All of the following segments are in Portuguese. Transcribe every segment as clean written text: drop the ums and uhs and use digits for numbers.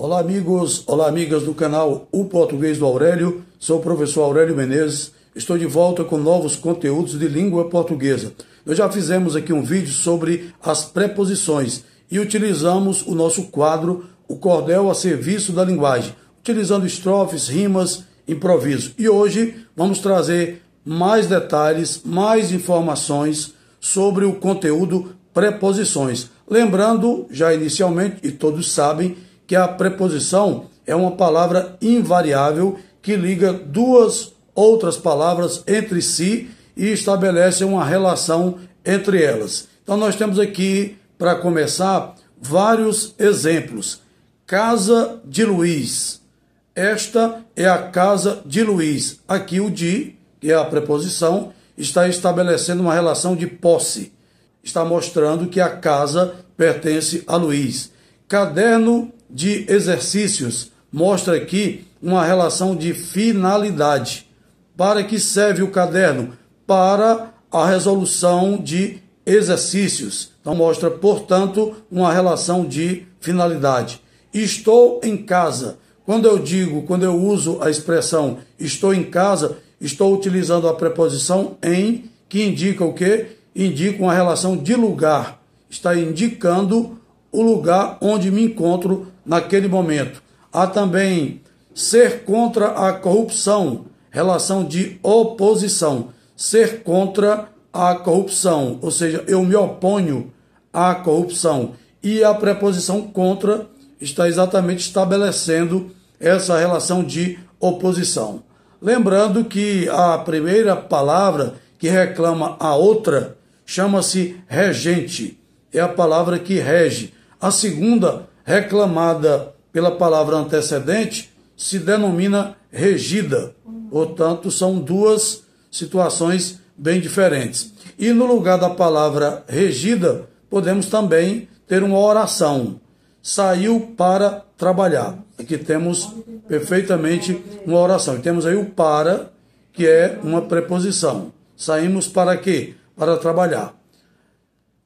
Olá amigos, olá amigas do canal O Português do Aurélio, sou o professor Aurélio Menezes, estou de volta com novos conteúdos de língua portuguesa. Nós já fizemos aqui um vídeo sobre as preposições e utilizamos o nosso quadro O Cordel a Serviço da Linguagem, utilizando estrofes, rimas, improviso. E hoje vamos trazer mais detalhes, mais informações sobre o conteúdo preposições. Lembrando, já inicialmente, e todos sabem, que a preposição é uma palavra invariável que liga duas outras palavras entre si e estabelece uma relação entre elas. Então nós temos aqui, para começar, vários exemplos. Casa de Luiz. Esta é a casa de Luiz. Aqui o de, que é a preposição, está estabelecendo uma relação de posse. Está mostrando que a casa pertence a Luiz. Caderno de exercícios mostra aqui uma relação de finalidade. Para que serve o caderno? Para a resolução de exercícios. Então mostra, portanto, uma relação de finalidade. Estou em casa. Quando eu uso a expressão estou em casa, estou utilizando a preposição em, que indica o quê? Indica uma relação de lugar. Está indicando o lugar onde me encontro naquele momento. Há também ser contra a corrupção, relação de oposição. Ser contra a corrupção, ou seja, eu me oponho à corrupção. E a preposição contra está exatamente estabelecendo essa relação de oposição. Lembrando que a primeira palavra que reclama a outra chama-se regente. É a palavra que rege. A segunda, reclamada pela palavra antecedente, se denomina regida. Portanto, são duas situações bem diferentes. E no lugar da palavra regida, podemos também ter uma oração. Saiu para trabalhar. Aqui temos perfeitamente uma oração. E temos aí o para, que é uma preposição. Saímos para quê? Para trabalhar.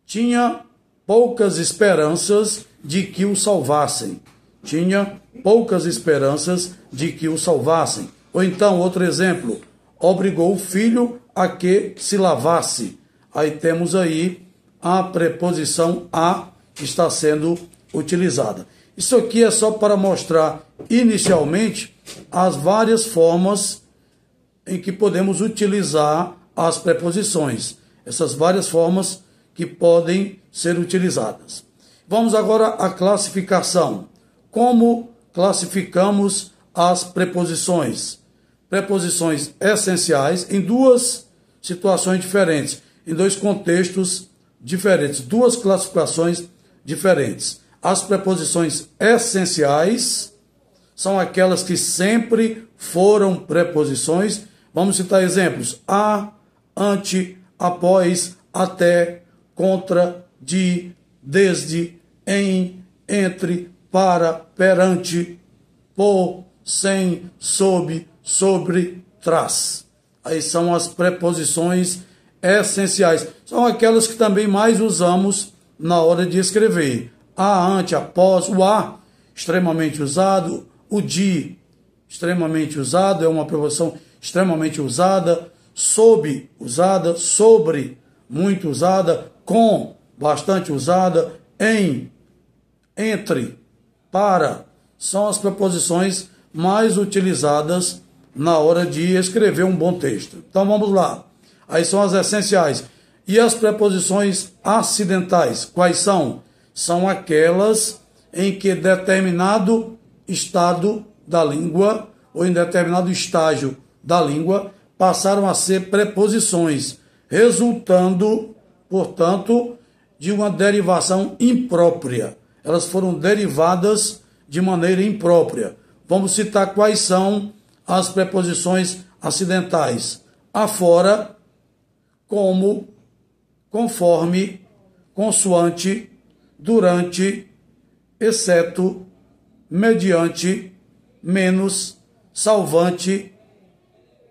Tinha poucas esperanças de que o salvassem. Tinha poucas esperanças de que o salvassem. Ou então, outro exemplo, obrigou o filho a que se lavasse. Aí temos aí a preposição a que está sendo utilizada. Isso aqui é só para mostrar inicialmente as várias formas em que podemos utilizar as preposições. Essas várias formas que podem ser utilizadas. Vamos agora à classificação. Como classificamos as preposições? Preposições essenciais em duas situações diferentes, em dois contextos diferentes, duas classificações diferentes. As preposições essenciais são aquelas que sempre foram preposições. Vamos citar exemplos: a, ante, após, até, contra, de, desde, em, entre, para, perante, por, sem, sob, sobre, trás. Aí são as preposições essenciais. São aquelas que também mais usamos na hora de escrever. A, ante, após, o a, extremamente usado, o de, extremamente usado, é uma preposição extremamente usada, sob, usada, sobre, muito usada, com, bastante usada, em, entre, para, são as preposições mais utilizadas na hora de escrever um bom texto. Então vamos lá. Aí são as essenciais. E as preposições acidentais, quais são? São aquelas em que determinado estado da língua ou em determinado estágio da língua passaram a ser preposições, resultando, portanto, de uma derivação imprópria. Elas foram derivadas de maneira imprópria. Vamos citar quais são as preposições acidentais. Afora, como, conforme, consoante, durante, exceto, mediante, menos, salvante,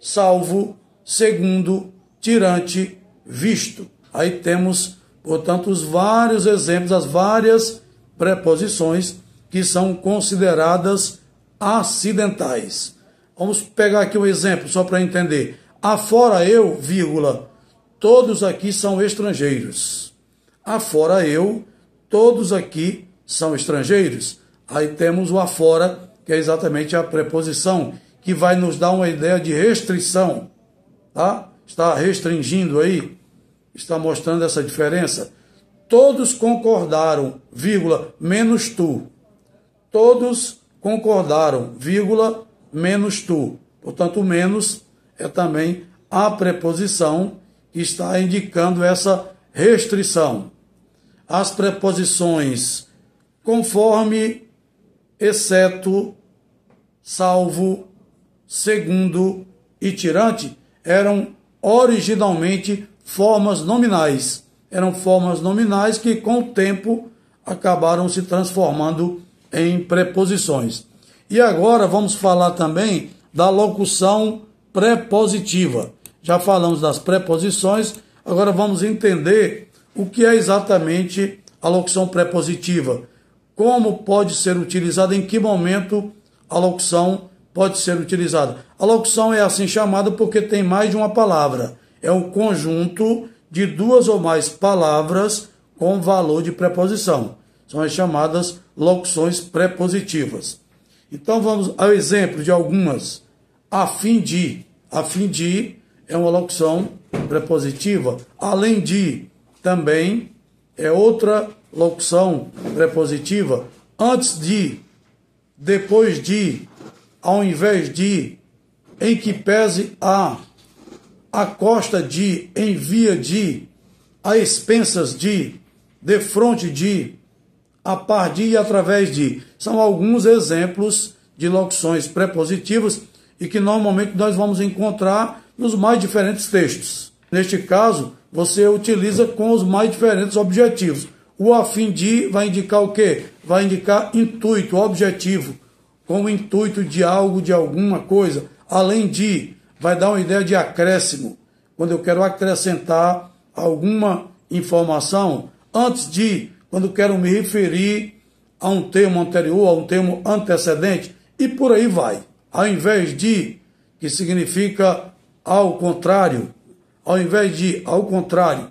salvo, segundo, tirante, visto. Aí temos, portanto, os vários exemplos, as várias preposições que são consideradas acidentais. Vamos pegar aqui um exemplo só para entender. Afora eu, vírgula, todos aqui são estrangeiros. Afora eu, todos aqui são estrangeiros. Aí temos o afora, que é exatamente a preposição, que vai nos dar uma ideia de restrição. Tá? Está restringindo aí, está mostrando essa diferença. Todos concordaram, vírgula, menos tu. Todos concordaram, vírgula, menos tu. Portanto, o menos é também a preposição que está indicando essa restrição. As preposições conforme, exceto, salvo, segundo e tirante eram originalmente formas nominais. Eram formas nominais que, com o tempo, acabaram se transformando em preposições. E agora vamos falar também da locução prepositiva. Já falamos das preposições, agora vamos entender o que é exatamente a locução prepositiva. Como pode ser utilizada, em que momento a locução pode ser utilizada. A locução é assim chamada porque tem mais de uma palavra. É um conjunto de duas ou mais palavras com valor de preposição. São as chamadas locuções prepositivas. Então vamos ao exemplo de algumas. A fim de. A fim de é uma locução prepositiva. Além de também é outra locução prepositiva. Antes de, depois de, ao invés de, em que pese a costa de, em via de, a expensas de fronte de, a par de e através de. São alguns exemplos de locuções prepositivas e que normalmente nós vamos encontrar nos mais diferentes textos. Neste caso, você utiliza com os mais diferentes objetivos. O a fim de vai indicar o quê? Vai indicar intuito, objetivo, com o intuito de algo, de alguma coisa. Além de, vai dar uma ideia de acréscimo, quando eu quero acrescentar alguma informação. Antes de, quando eu quero me referir a um termo anterior, a um termo antecedente, e por aí vai. Ao invés de, que significa ao contrário, ao invés de, ao contrário.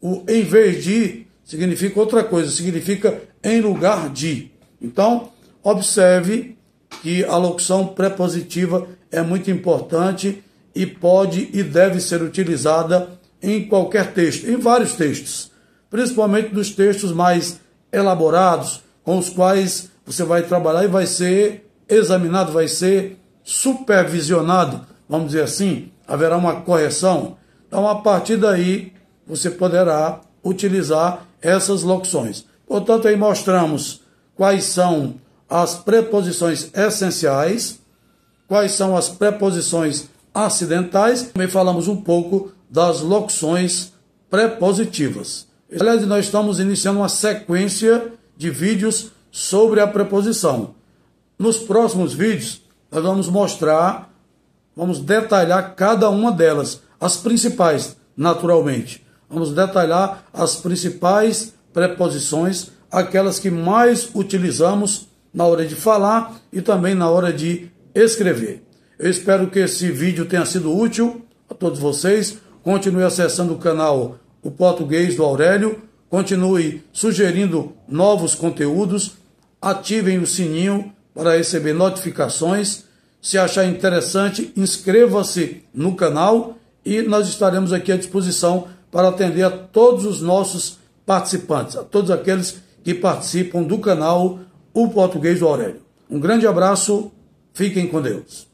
O em vez de significa outra coisa, significa em lugar de. Então, observe que a locução prepositiva é muito importante e pode e deve ser utilizada em qualquer texto, em vários textos, principalmente nos textos mais elaborados, com os quais você vai trabalhar e vai ser examinado, vai ser supervisionado, vamos dizer assim, haverá uma correção. Então, a partir daí, você poderá utilizar essas locuções. Portanto, aí mostramos quais são as preposições essenciais, quais são as preposições acidentais. Também falamos um pouco das locuções prepositivas. Aliás, nós estamos iniciando uma sequência de vídeos sobre a preposição. Nos próximos vídeos, nós vamos mostrar, vamos detalhar cada uma delas, as principais, naturalmente. Vamos detalhar as principais preposições, aquelas que mais utilizamos na hora de falar e também na hora de escrever. Eu espero que esse vídeo tenha sido útil a todos vocês. Continue acessando o canal O Português do Aurélio. Continue sugerindo novos conteúdos. Ativem o sininho para receber notificações. Se achar interessante, inscreva-se no canal e nós estaremos aqui à disposição para atender a todos os nossos participantes, a todos aqueles que participam do canal O Português do Aurélio. Um grande abraço, fiquem com Deus.